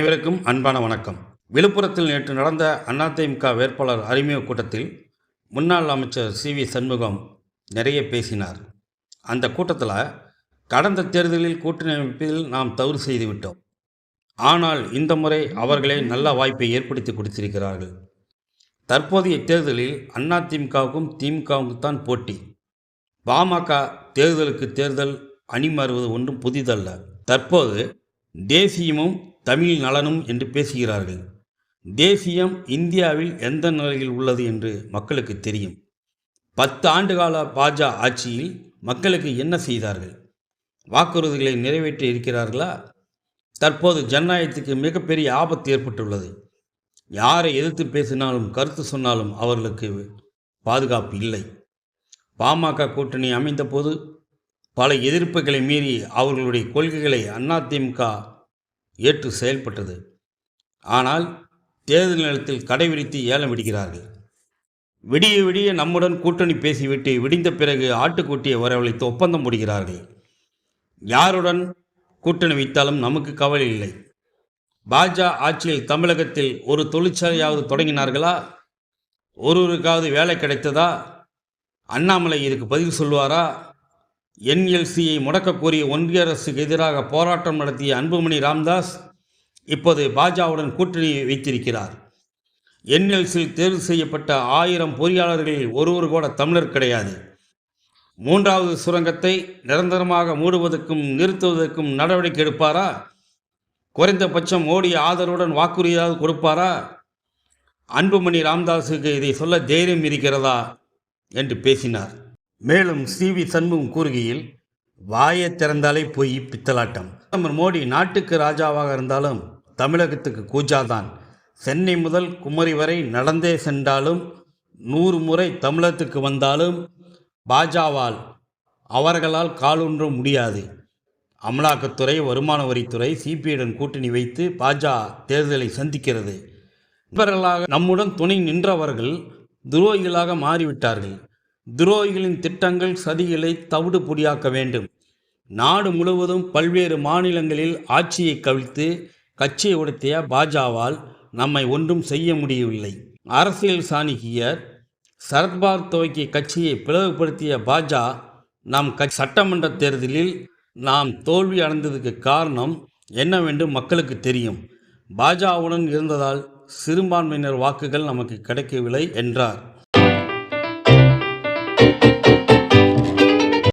அனைவருக்கும் அன்பான வணக்கம். விழுப்புரத்தில் நேற்று நடந்த அதிமுக வேட்பாளர் அறிமுக கூட்டத்தில் முன்னாள் அமைச்சர் சி.வி. சண்முகம் நிறைய பேசினார். அந்த கூட்டத்தில் கடந்த தேர்தலில் கூட்டணி அமைப்பதில் நாம் தவறு செய்துவிட்டோம், ஆனால் இந்த முறை அவர்களே நல்ல வாய்ப்பை ஏற்படுத்தி கொடுத்திருக்கிறார்கள். தற்போதைய தேர்தலில் அதிமுகவுக்கும் திமுகவுக்கும் தான் போட்டி. பாமக தேர்தலுக்கு தேர்தல் அணி மாறுவது ஒன்றும் புதிதல்ல. தற்போது தேசியமும் தமிழ் நலனும் என்று பேசுகிறார்கள். தேசியம் இந்தியாவில் எந்த நிலையில் உள்ளது என்று மக்களுக்கு தெரியும். 10 ஆண்டுகால பாஜக ஆட்சியில் மக்களுக்கு என்ன செய்தார்கள்? வாக்குறுதிகளை நிறைவேற்றி இருக்கிறார்களா? தற்போது ஜனநாயகத்துக்கு மிகப்பெரிய ஆபத்து ஏற்பட்டுள்ளது. யாரை எதிர்த்து பேசினாலும் கருத்து சொன்னாலும் அவர்களுக்கு பாதுகாப்பு இல்லை. பாமக கூட்டணி அமைந்த போது பல எதிர்ப்புகளை மீறி அவர்களுடைய கொள்கைகளை அதிமுக ஏற்று செயல்பட்டது. ஆனால் தேர்தல் நேரத்தில் கடைபிடித்து ஏலம் விடுகிறார்கள். விடிய விடிய நம்முடன் கூட்டணி பேசிவிட்டு விடிந்த பிறகு ஆட்டுக்குட்டியை வரவழைத்து ஒப்பந்தம் முடிகிறார்கள். யாருடன் கூட்டணி வைத்தாலும் நமக்கு கவலை இல்லை. பாஜக ஆட்சியில் தமிழகத்தில் ஒரு தொழிற்சாலையாவது தொடங்கினார்களா? ஒருவருக்காவது வேலை கிடைத்ததா? அண்ணாமலை இதுக்கு பதில் சொல்வாரா? NLCயை முடக்க கோரிய ஒன்றிய அரசுக்கு எதிராக போராட்டம் நடத்திய அன்புமணி ராமதாஸ் இப்போது பாஜகவுடன் கூட்டணி வைத்திருக்கிறார். NLCயில் தேர்வு செய்யப்பட்ட 1000 பொறியாளர்களில் ஒருவர் கூட தமிழர் கிடையாது. 3வது சுரங்கத்தை நிரந்தரமாக மூடுவதற்கும் நிறுத்துவதற்கும் நடவடிக்கை எடுப்பாரா? குறைந்தபட்சம் மோடி ஆதரவுடன் வாக்குறுதியாவது கொடுப்பாரா? அன்புமணி ராமதாஸுக்கு இதை சொல்ல தைரியம் இருக்கிறதா என்று பேசினார். மேலும் சி.வி. சண்முகம் கூறுகையில், வாயை திறந்தாலே போய் பித்தலாட்டம். பிரதமர் மோடி நாட்டுக்கு ராஜாவாக இருந்தாலும் தமிழகத்துக்கு கூஜாதான். சென்னை முதல் குமரி வரை நடந்தே சென்றாலும் 100 முறை தமிழகத்துக்கு வந்தாலும் பாஜகவால் அவர்களால் காலொன்ற முடியாது. அமலாக்கத்துறை, வருமான வரித்துறை, சிபிஐயுடன் கூட்டணி வைத்து பாஜக தேர்தலை சந்திக்கிறது. இவர்களாக நம்முடன் துணை நின்றவர்கள் துரோகிகளாக மாறிவிட்டார்கள். துரோகிகளின் திட்டங்கள் சதிகளை தவிடு பொடியாக்க வேண்டும். நாடு முழுவதும் பல்வேறு மாநிலங்களில் ஆட்சியை கவிழ்த்து கட்சியை உடைத்திய பாஜகவால் நம்மை ஒன்றும் செய்ய முடியவில்லை. அரசியல் சாணக்கியர் சரத்பவார் துவக்கிய கட்சியை பிளவுபடுத்திய பாஜக நம் சட்டமன்ற தேர்தலில் நாம் தோல்வி அடைந்ததுக்கு காரணம் என்னவென்று மக்களுக்கு தெரியும். பாஜகவுடன் இருந்ததால் சிறுபான்மையினர் வாக்குகள் நமக்கு கிடைக்கவில்லை என்றார்.